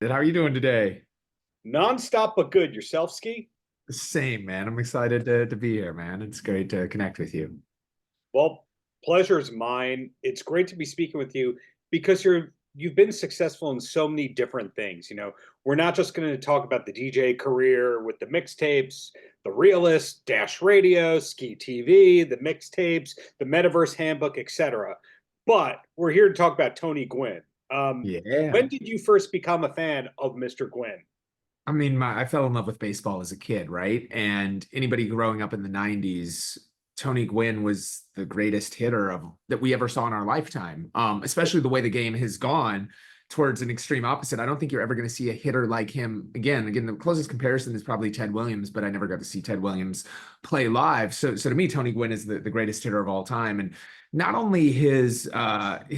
How are you doing today? Non-stop but good. Yourself, Skee? Same, man. I'm excited to be here, man. It's great to connect with you. Well, pleasure's mine. It's great to be speaking with you because you've been successful in so many different things. We're not just going to talk about the DJ career with the mixtapes, the realist, Dash Radio, Ski TV, the mixtapes, the Metaverse Handbook, etc. But we're here to talk about Tony Gwynn. When Yeah. did you first become a fan of Mr. Gwynn? I mean, I fell in love with baseball as a kid, right? And anybody growing up in the 90s, Tony Gwynn was the greatest hitter that we ever saw in our lifetime. Especially the way the game has gone towards an extreme opposite. I don't think you're ever going to see a hitter like him again. Again, the closest comparison is probably Ted Williams, but I never got to see Ted Williams play live. So to me, Tony Gwynn is the greatest hitter of all time. And not only his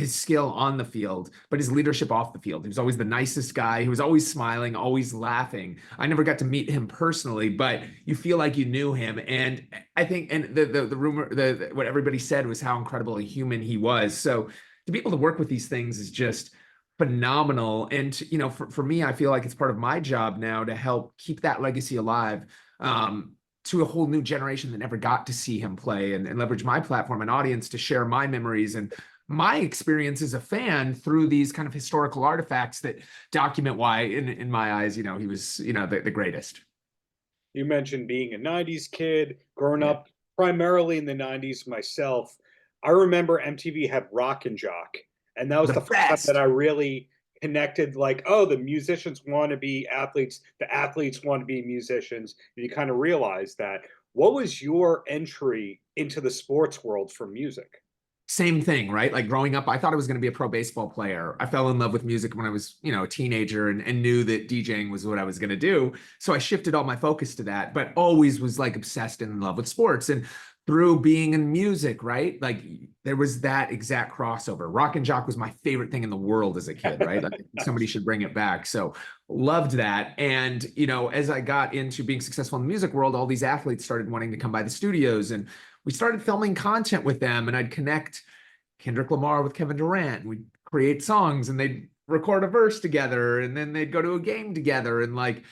skill on the field, but his leadership off the field. He was always the nicest guy. He was always smiling, always laughing. I never got to meet him personally, but you feel like you knew him. And I think, and the rumor, what everybody said was how incredible a human he was. So to be able to work with these things is just phenomenal. And for me, I feel like it's part of my job now to help keep that legacy alive. To a whole new generation that never got to see him play, and leverage my platform and audience to share my memories and my experience as a fan through these kind of historical artifacts that document why, in my eyes, he was, the greatest. You mentioned being a 90s kid, growing Yeah. up primarily in the 90s myself. I remember MTV had Rock and Jock, and that was The the first time that best. I really connected, like, oh, the musicians want to be athletes, the athletes want to be musicians. And you kind of realize that. What was your entry into the sports world for music? Same thing, right? Like growing up, I thought I was going to be a pro baseball player. I fell in love with music when I was, a teenager and knew that DJing was what I was going to do. So I shifted all my focus to that, but always was like obsessed and in love with sports. And through being in music, right? Like there was that exact crossover. Rock and Jock was my favorite thing in the world as a kid, right? Like somebody should bring it back. So loved that. And, as I got into being successful in the music world, all these athletes started wanting to come by the studios, and we started filming content with them, and I'd connect Kendrick Lamar with Kevin Durant, and we'd create songs, and they'd record a verse together, and then they'd go to a game together. And like,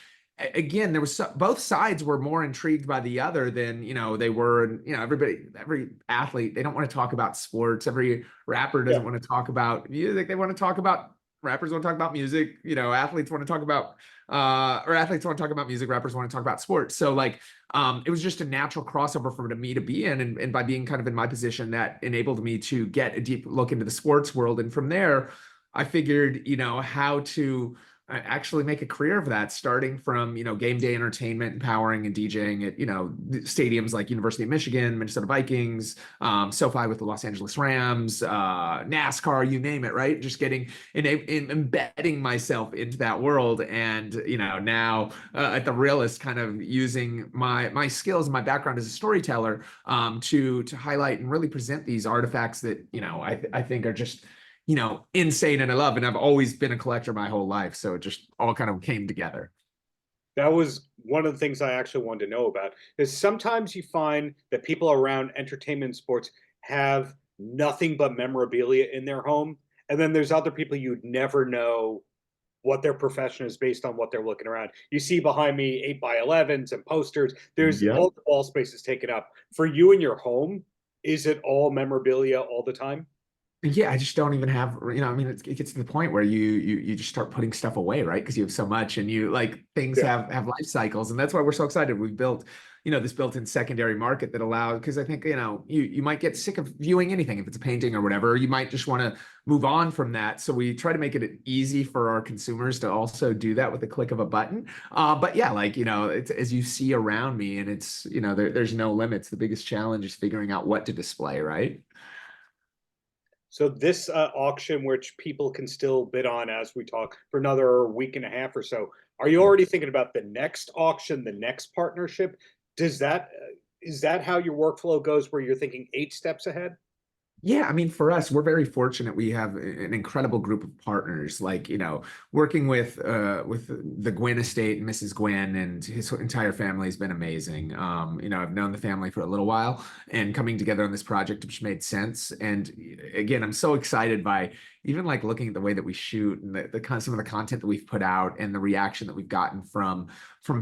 again, there was both sides were more intrigued by the other than, they were. And, every athlete, they don't want to talk about sports. Every rapper Yeah. doesn't want to talk about music. They want to talk about rappers want to talk about music, athletes want to talk about or athletes want to talk about music, rappers want to talk about sports. So like it was just a natural crossover for me to be in. And by being kind of in my position, that enabled me to get a deep look into the sports world. And from there, I figured, how to actually make a career of that, starting from, game day entertainment, empowering and DJing at, stadiums like University of Michigan, Minnesota Vikings, SoFi with the Los Angeles Rams, NASCAR, you name it, right? Just getting in embedding myself into that world. And, now at the Realist, kind of using my skills and my background as a storyteller to highlight and really present these artifacts that, I think are just insane and I love. And I've always been a collector my whole life. So it just all kind of came together. That was one of the things I actually wanted to know about. Is sometimes you find that people around entertainment and sports have nothing but memorabilia in their home. And then there's other people you'd never know what their profession is based on what they're looking around. You see behind me 8x11s and posters. There's Yeah. all the wall spaces taken up. For you in your home, is it all memorabilia all the time? Yeah, I just don't even have, I mean, it gets to the point where you just start putting stuff away, right? Because you have so much, and you like things Yeah. have life cycles, and that's why we're so excited. We've built, this built-in secondary market that allows, because I think, you might get sick of viewing anything if it's a painting or whatever. You might just want to move on from that. So we try to make it easy for our consumers to also do that with a click of a button. But yeah, like, it's as you see around me, and it's, there's no limits. The biggest challenge is figuring out what to display, right? So this auction, which people can still bid on as we talk for another week and a half or so, are you already thinking about the next auction, the next partnership? Does that is that how your workflow goes, where you're thinking 8 steps ahead? Yeah, I mean, for us, we're very fortunate. We have an incredible group of partners, like, working with the Gwynn estate and Mrs. Gwynn and his entire family has been amazing. I've known the family for a little while, and coming together on this project, which made sense. And again, I'm so excited by, even like looking at the way that we shoot and the kind of some of the content that we've put out and the reaction that we've gotten from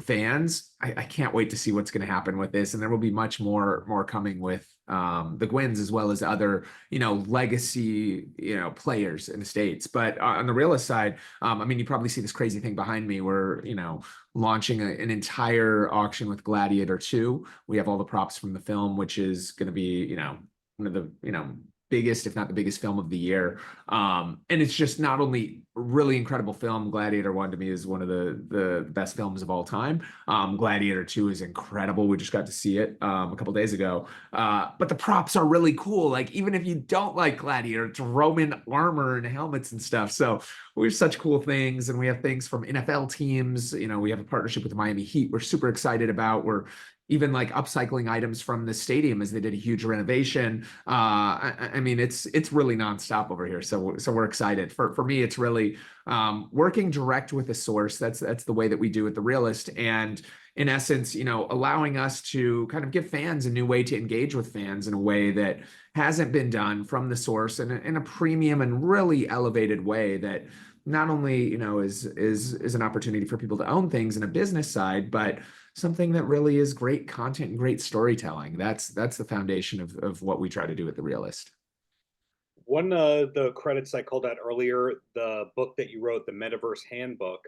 fans, I can't wait to see what's going to happen with this. And there will be much more coming with the Gwynns as well as other, legacy, players in the States. But on the realist side, I mean, you probably see this crazy thing behind me where, launching an entire auction with Gladiator 2. We have all the props from the film, which is going to be, one of the, biggest, if not the biggest film of the year. And it's just not only a really incredible film. Gladiator 1 to me is one of the best films of all time. Gladiator 2 is incredible. We just got to see it a couple days ago. But the props are really cool. Like, even if you don't like Gladiator, it's Roman armor and helmets and stuff. So we have such cool things. And we have things from NFL teams. We have a partnership with the Miami Heat we're super excited about. We're even like upcycling items from the stadium as they did a huge renovation. I mean, it's really nonstop over here. So we're excited. For me, it's really working direct with a source. That's the way that we do it, The Realist. And in essence, allowing us to kind of give fans a new way to engage with fans in a way that hasn't been done from the source in a premium and really elevated way that not only, is an opportunity for people to own things in a business side, but something that really is great content and great storytelling. That's the foundation of what we try to do at The Realist. One of the credits I called out earlier, the book that you wrote, the Metaverse Handbook.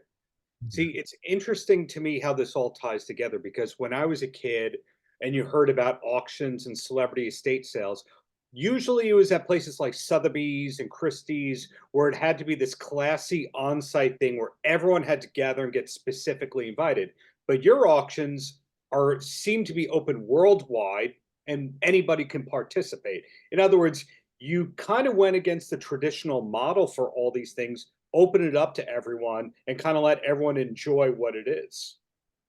See, it's interesting to me how this all ties together because when I was a kid and you heard about auctions and celebrity estate sales, usually it was at places like Sotheby's and Christie's where it had to be this classy on-site thing where everyone had to gather and get specifically invited. But your auctions seem to be open worldwide and anybody can participate. In other words, you kind of went against the traditional model for all these things, open it up to everyone and kind of let everyone enjoy what it is.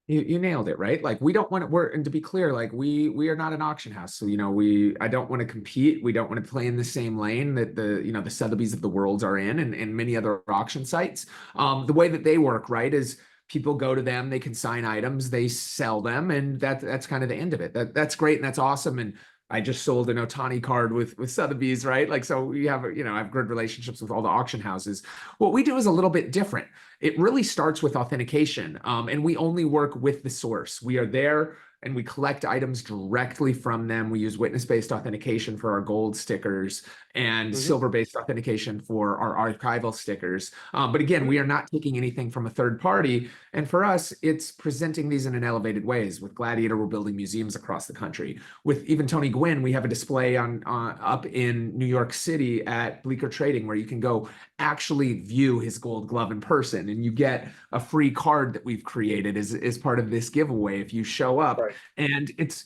You nailed it, right? Like, we don't want to and to be clear, like, we are not an auction house. So, I don't want to compete. We don't want to play in the same lane that the Sotheby's of the world are in and many other auction sites. The way that they work, right, is people go to them, they consign items, they sell them, and that's kind of the end of it. That's great and that's awesome. And I just sold an Otani card with Sotheby's, right? Like, so we have, I have good relationships with all the auction houses. What we do is a little bit different. It really starts with authentication. And we only work with the source. We are there and we collect items directly from them. We use witness-based authentication for our gold stickers and silver-based authentication for our archival stickers. But again, we are not taking anything from a third party. And for us, it's presenting these in an elevated ways. With Gladiator, we're building museums across the country. With even Tony Gwynn, we have a display up in New York City at Bleecker Trading where you can go actually view his gold glove in person. And you get a free card that we've created as part of this giveaway if you show up. Right. And it's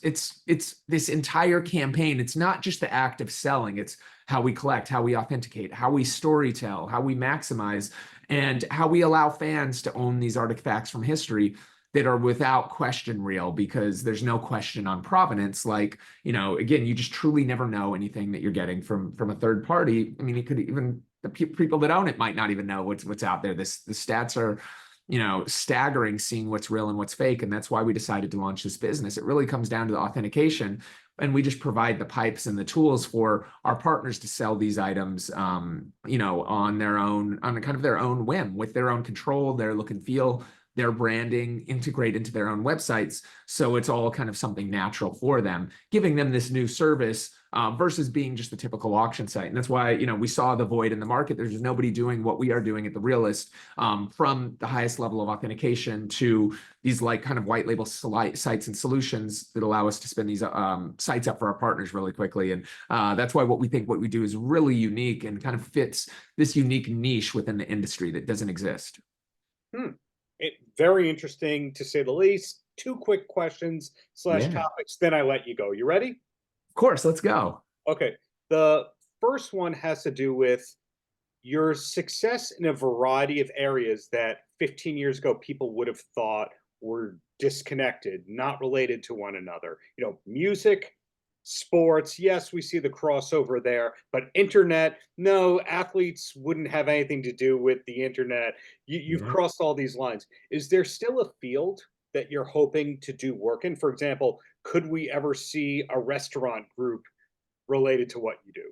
this entire campaign. It's not just the act of selling. It's how we collect, how we authenticate, how we storytell, how we maximize, and how we allow fans to own these artifacts from history that are without question real, because there's no question on provenance. Like, again, you just truly never know anything that you're getting from a third party. I mean, it could even, the people that own it might not even know what's out there. The stats are, staggering, seeing what's real and what's fake. And that's why we decided to launch this business. It really comes down to the authentication. And we just provide the pipes and the tools for our partners to sell these items, on their own, on kind of their own whim, with their own control, their look and feel, their branding, integrate into their own websites. So it's all kind of something natural for them, giving them this new service versus being just the typical auction site. And that's why, we saw the void in the market. There's just nobody doing what we are doing at The Realist, from the highest level of authentication to these like kind of white label sites and solutions that allow us to spin these sites up for our partners really quickly. And that's why what we do is really unique and kind of fits this unique niche within the industry that doesn't exist. Very interesting to say the least. 2 quick questions / topics, then I let you go. You ready? Of course, let's go. Okay. The first one has to do with your success in a variety of areas that 15 years ago people would have thought were disconnected, not related to one another. Music, sports, yes, we see the crossover there, but internet, no, athletes wouldn't have anything to do with the internet. You've crossed all these lines. Is there still a field that you're hoping to do work in? For example, could we ever see a restaurant group related to what you do?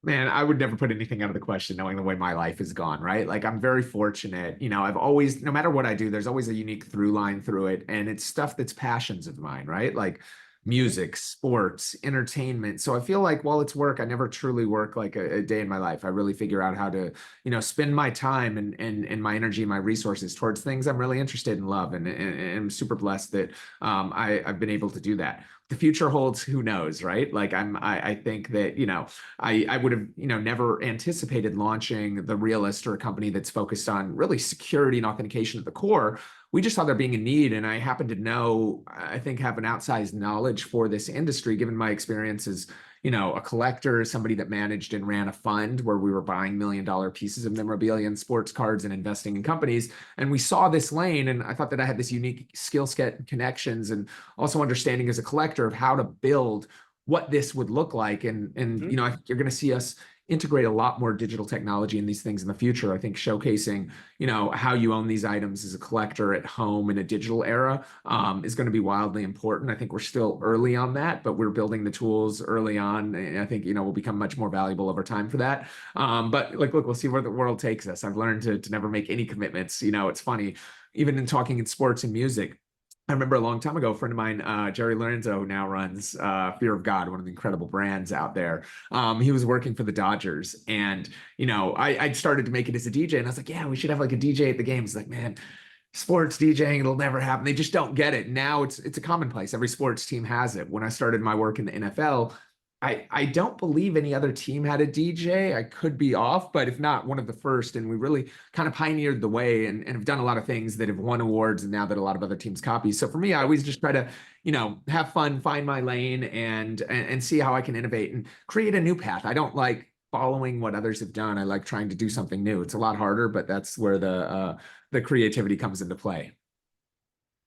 Man, I would never put anything out of the question knowing the way my life has gone, right? Like I'm very fortunate. I've always, no matter what I do, there's always a unique through line through it. And it's stuff that's passions of mine, right? Like Mhm. music, sports, entertainment. So I feel like while it's work, I never truly work like a day in my life. I really figure out how to, spend my time and my energy and my resources towards things I'm really interested in love. And I'm super blessed that I've been able to do that. The future holds, who knows, right? Like I think that, I would have, never anticipated launching the Realist, or a company that's focused on really security and authentication at the core. We just saw there being a need, and I happen to know, I think, have an outsized knowledge for this industry, given my experience as, a collector, somebody that managed and ran a fund where we were buying $1 million pieces of memorabilia and sports cards and investing in companies. And we saw this lane, and I thought that I had this unique skill set, connections, and also understanding as a collector of how to build what this would look like. And Mhm. I think you're going to see us integrate a lot more digital technology in these things in the future. I think showcasing, how you own these items as a collector at home in a digital era is going to be wildly important. I think we're still early on that, but we're building the tools early on. And I think, we'll become much more valuable over time for that. But like, look, we'll see where the world takes us. I've learned to never make any commitments. It's funny, even in talking in sports and music. I remember a long time ago, a friend of mine, Jerry Lorenzo, who now runs Fear of God, one of the incredible brands out there. He was working for the Dodgers, and I'd started to make it as a DJ, and I was like, yeah, we should have like a DJ at the games. He's like, man, sports DJing, it'll never happen. They just don't get it. Now it's a commonplace. Every sports team has it. When I started my work in the NFL, I don't believe any other team had a DJ. I could be off, but if not, one of the first. And we really kind of pioneered the way, and have done a lot of things that have won awards, and now that a lot of other teams copy. So for me, I always just try to, have fun, find my lane, and see how I can innovate and create a new path. I don't like following what others have done. I like trying to do something new. It's a lot harder, but that's where the creativity comes into play.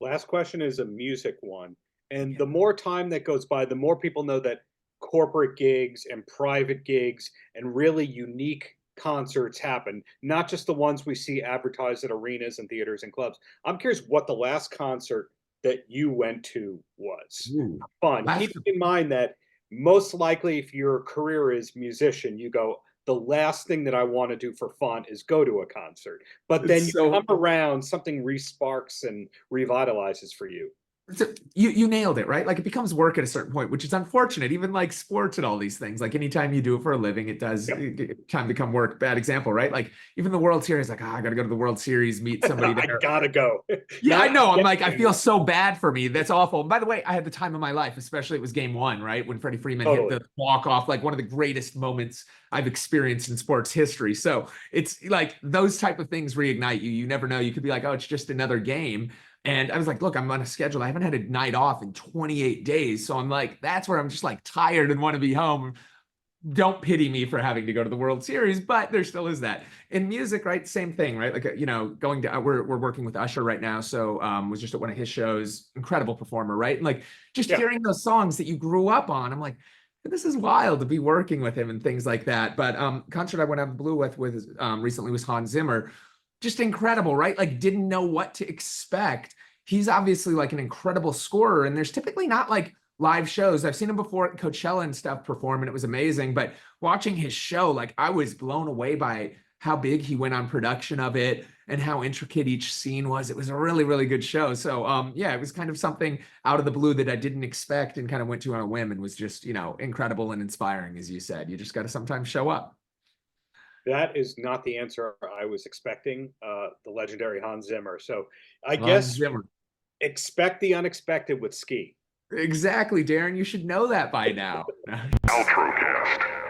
Last question is a music one. And the more time that goes by, the more people know that corporate gigs and private gigs and really unique concerts happen, not just the ones we see advertised at arenas and theaters and clubs. I'm curious what the last concert that you went to was. Ooh. Fun. Last Keep in mind that most likely, if your career is musician, you go, the last thing that I want to do for fun is go to a concert. But then It's you so come around, something resparks and revitalizes for you. So you nailed it, right? Like it becomes work at a certain point, which is unfortunate. Even like sports and all these things. Like anytime you do it for a living, it does Yep. kind of become work. Bad example, right? Like even the World Series, like, I got to go to the World Series, meet somebody I there. gotta go. Yeah, I Not know. I'm get like, I feel to. so bad for me. That's awful. And by the way, I had the time of my life, especially it was game one, right? When Freddie Freeman hit Totally. the walk off, like one of the greatest moments I've experienced in sports history. So it's like those type of things reignite you. You never know. You could be like, oh, it's just another game. And I was like, look, I'm on a schedule. I haven't had a night off in 28 days. So I'm like, that's where I'm just like tired and want to be home. Don't pity me for having to go to the World Series, but there still is that. In music, right? Same thing, right? Like, going to, we're working with Usher right now. So was just at one of his shows, incredible performer, right? And like just Yeah. hearing those songs that you grew up on, I'm like, this is wild to be working with him and things like that. But concert I went out of the blue with recently was Hans Zimmer. Just incredible, right? Like didn't know what to expect. He's obviously like an incredible scorer, and there's typically not like live shows. I've seen him before at Coachella and stuff perform, and it was amazing. But watching his show, like I was blown away by how big he went on production of it and how intricate each scene was. It was a really, really good show. So yeah, it was kind of something out of the blue that I didn't expect and kind of went to on a whim, and was just, incredible and inspiring, as you said. You just got to sometimes show up. That is not the answer I was expecting. The legendary Hans Zimmer. So I Hans guess Zimmer. expect the unexpected with Skee. Exactly, Darren. You should know that by now. Paltrocast.